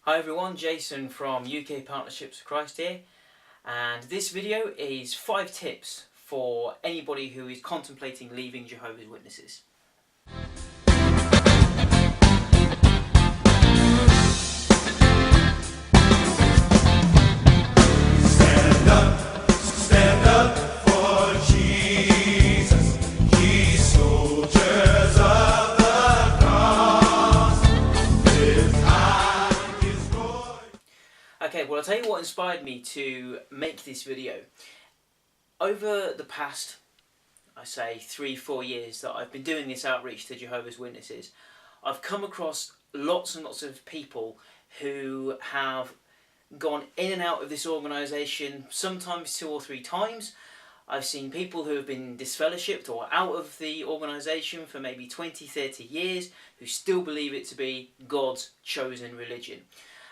Hi everyone, Jason from UK Partnerships for Christ here, and this video is 5 tips for anybody who is contemplating leaving Jehovah's Witnesses. Stand up for Jesus, ye soldiers of the cross. Lift high his voice. Okay, well I'll tell you what inspired me to make this video. Over the past, I say 3-4 years that I've been doing this outreach to Jehovah's Witnesses, I've come across lots and lots of people who have gone in and out of this organisation, sometimes 2 or 3 times. I've seen people who have been disfellowshipped or out of the organisation for maybe 20-30 years who still believe it to be God's chosen religion.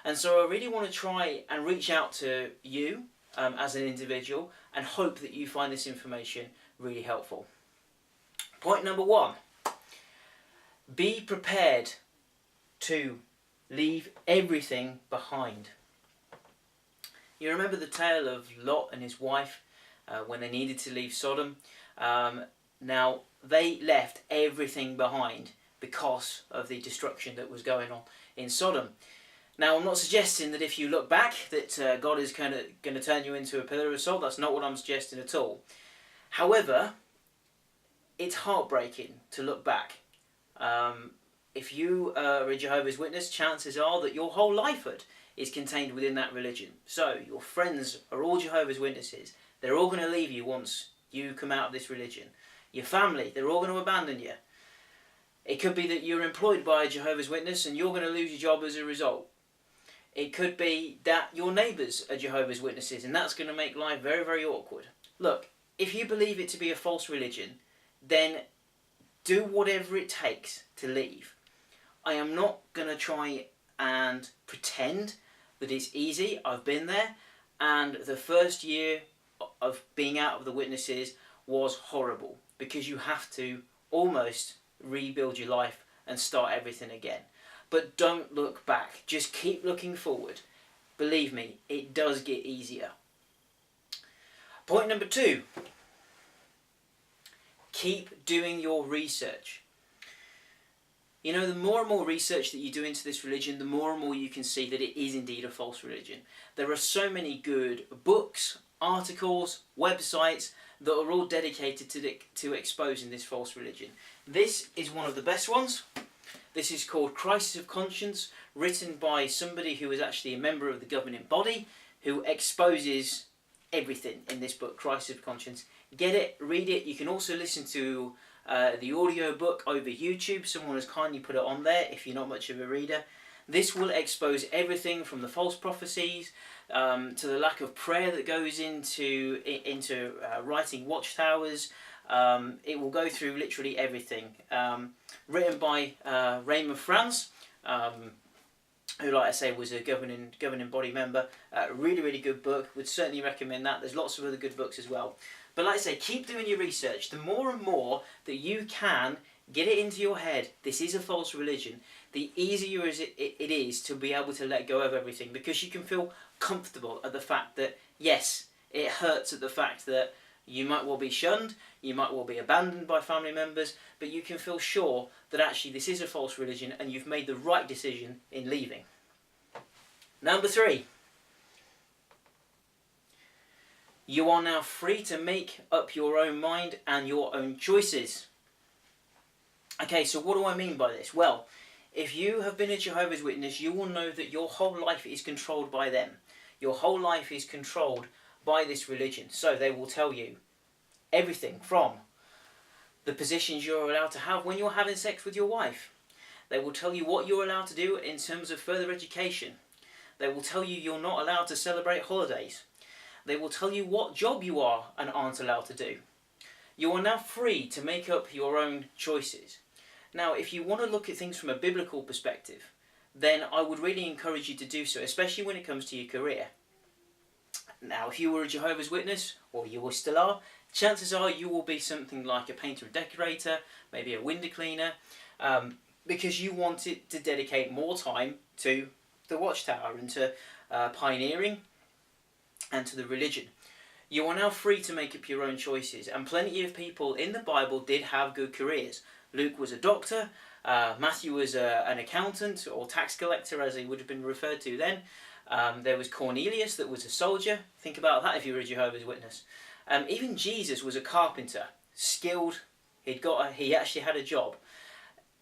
And so I really want to try and reach out to you as an individual and hope that you find this information really helpful. Point number 1. Be prepared to leave everything behind. You remember the tale of Lot and his wife when they needed to leave Sodom? Now, they left everything behind because of the destruction that was going on in Sodom. Now, I'm not suggesting that if you look back that God is going to turn you into a pillar of salt. That's not what I'm suggesting at all. However, it's heartbreaking to look back. If you are a Jehovah's Witness, chances are that your whole lifehood is contained within that religion. So your friends are all Jehovah's Witnesses. They're all going to leave you once you come out of this religion. Your family, they're all going to abandon you. It could be that you're employed by a Jehovah's Witness and you're going to lose your job as a result. It could be that your neighbours are Jehovah's Witnesses and that's going to make life very, very awkward. Look, if you believe it to be a false religion, then do whatever it takes to leave. I am not going to try and pretend that it's easy. I've been there, and the first year of being out of the Witnesses was horrible because you have to almost rebuild your life and start everything again. But don't look back, just keep looking forward. Believe me, it does get easier. Point number 2. Keep doing your research. You know, the more and more research that you do into this religion, the more and more you can see that it is indeed a false religion. There are so many good books, articles, websites that are all dedicated to exposing this false religion. This is one of the best ones. This is called Crisis of Conscience, written by somebody who is actually a member of the governing body, who exposes everything in this book, Crisis of Conscience. Get it, read it. You can also listen to the audio book over YouTube. Someone has kindly put it on there if you're not much of a reader. This will expose everything from the false prophecies to the lack of prayer that goes into writing watchtowers. It will go through literally everything. Written by Raymond France, who, like I say, was a governing body member. Really, really good book. Would certainly recommend that. There's lots of other good books as well. But like I say, keep doing your research. The more and more that you can get it into your head, this is a false religion, the easier it is to be able to let go of everything, because you can feel comfortable at the fact that, yes, it hurts at the fact that you might well be shunned, you might well be abandoned by family members, but you can feel sure that actually this is a false religion and you've made the right decision in leaving. Number 3. You are now free to make up your own mind and your own choices. Okay, so what do I mean by this? Well, if you have been a Jehovah's Witness, you will know that your whole life is controlled by them. Your whole life is controlled by this religion. So they will tell you everything from the positions you're allowed to have when you're having sex with your wife. They will tell you what you're allowed to do in terms of further education. They will tell you you're not allowed to celebrate holidays. They will tell you what job you are and aren't allowed to do. You are now free to make up your own choices. Now, if you want to look at things from a biblical perspective, then I would really encourage you to do so, especially when it comes to your career. Now, if you were a Jehovah's Witness, or you still are, chances are you will be something like a painter and decorator, maybe a window cleaner, because you wanted to dedicate more time to the Watchtower and to pioneering and to the religion. You are now free to make up your own choices, and plenty of people in the Bible did have good careers. Luke was a doctor, Matthew was an accountant or tax collector, as he would have been referred to then. There was Cornelius that was a soldier. Think about that if you were a Jehovah's Witness. Even Jesus was a carpenter, skilled. He actually had a job.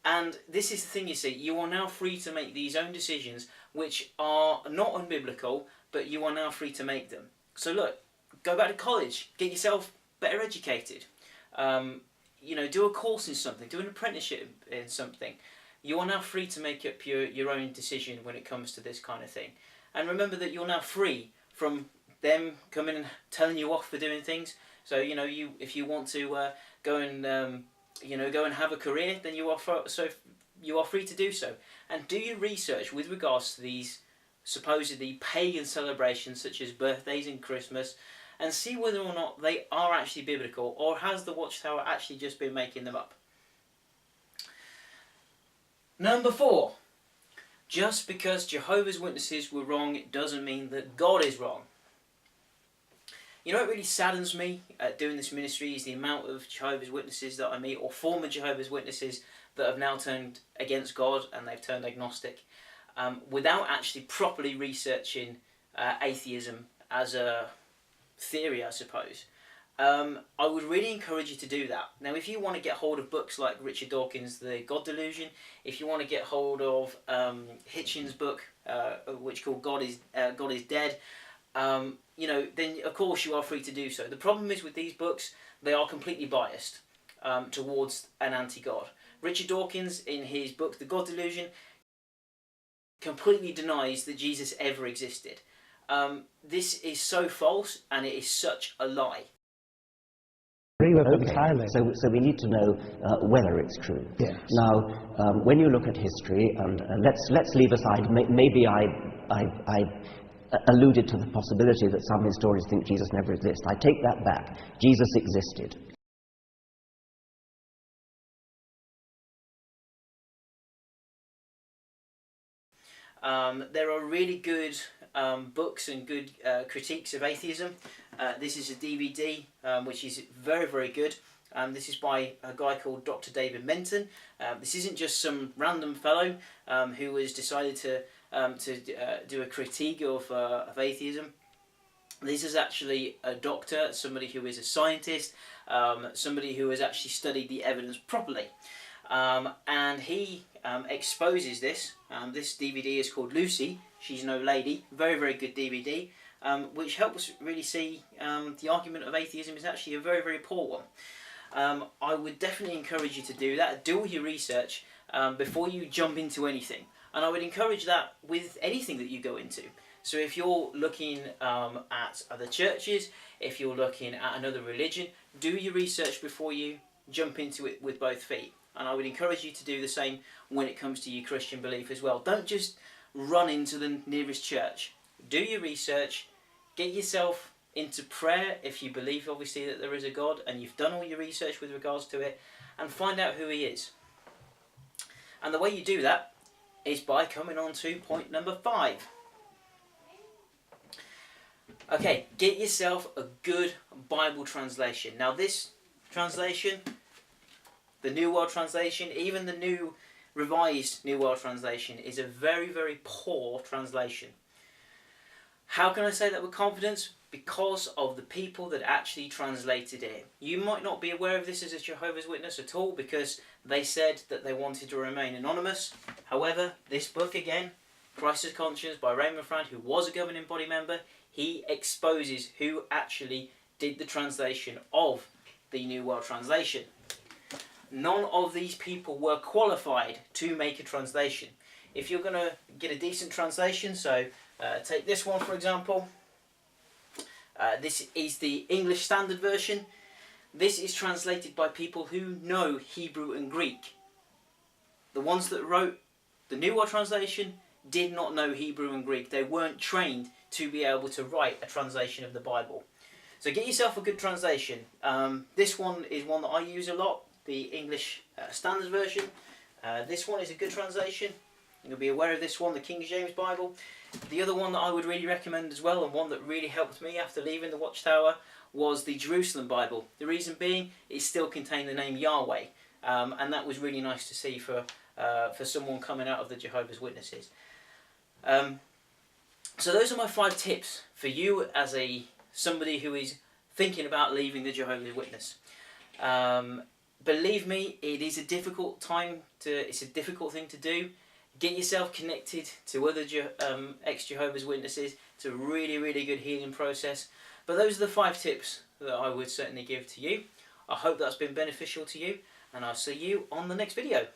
And this is the thing, you see, you are now free to make these own decisions which are not unbiblical, but you are now free to make them. So look, go back to college, get yourself better educated. Do a course in something, do an apprenticeship in something. You are now free to make up your own decision when it comes to this kind of thing. And remember that you're now free from them coming and telling you off for doing things. So if you want to go and have a career, then you are free to do so. And do your research with regards to these supposedly pagan celebrations such as birthdays and Christmas, and see whether or not they are actually biblical, or has the Watchtower actually just been making them up. Number 4. Just because Jehovah's Witnesses were wrong, it doesn't mean that God is wrong. You know what really saddens me at doing this ministry is the amount of Jehovah's Witnesses that I meet, or former Jehovah's Witnesses that have now turned against God and they've turned agnostic, without actually properly researching atheism as a theory, I suppose. I would really encourage you to do that. Now, if you want to get hold of books like Richard Dawkins' The God Delusion, if you want to get hold of Hitchens' book, which is called God is Dead, then of course you are free to do so. The problem is with these books, they are completely biased towards an anti-God. Richard Dawkins, in his book The God Delusion, completely denies that Jesus ever existed. This is so false, and it is such a lie. Okay. So we need to know whether it's true. Yes. Now, when you look at history, and let's leave aside, maybe I alluded to the possibility that some historians think Jesus never exists. I take that back. Jesus existed. There are really good books and good critiques of atheism. This is a DVD which is very, very good. This is by a guy called Dr. David Menton. This isn't just some random fellow who has decided to do a critique of atheism. This is actually a doctor, somebody who is a scientist, somebody who has actually studied the evidence properly. And he exposes this. This DVD is called Lucy, She's No Lady. Very, very good DVD, which helps really see the argument of atheism is actually a very, very poor one. I would definitely encourage you to do that. Do all your research before you jump into anything. And I would encourage that with anything that you go into. So if you're looking at other churches, if you're looking at another religion, do your research before you jump into it with both feet. And I would encourage you to do the same when it comes to your Christian belief as well. Don't just run into the nearest church. Do your research, get yourself into prayer if you believe obviously that there is a God and you've done all your research with regards to it, and find out who he is. And the way you do that is by coming on to point number 5. Okay, get yourself a good Bible translation. Now this translation, the New World Translation, even the new revised New World Translation, is a very, very poor translation. How can I say that with confidence? Because of the people that actually translated it. You might not be aware of this as a Jehovah's Witness at all, because they said that they wanted to remain anonymous. However, this book again, Christ's Conscience by Raymond Frand, who was a governing body member, he exposes who actually did the translation of the New World Translation. None of these people were qualified to make a translation. If you're going to get a decent translation, so take this one for example. This is the English Standard Version. This is translated by people who know Hebrew and Greek. The ones that wrote the New World Translation did not know Hebrew and Greek. They weren't trained to be able to write a translation of the Bible. So get yourself a good translation. This one is one that I use a lot, the English Standard Version. This one is a good translation. You'll be aware of this one, the King James Bible. The other one that I would really recommend as well, and one that really helped me after leaving the Watchtower, was the Jerusalem Bible. The reason being, it still contained the name Yahweh, and that was really nice to see for someone coming out of the Jehovah's Witnesses. So those are my 5 tips for you as somebody who is thinking about leaving the Jehovah's Witness. Believe me, it is a difficult it's a difficult thing to do. Get yourself connected to other ex-Jehovah's Witnesses. It's a really, really good healing process. But those are the 5 tips that I would certainly give to you. I hope that's been beneficial to you, and I'll see you on the next video.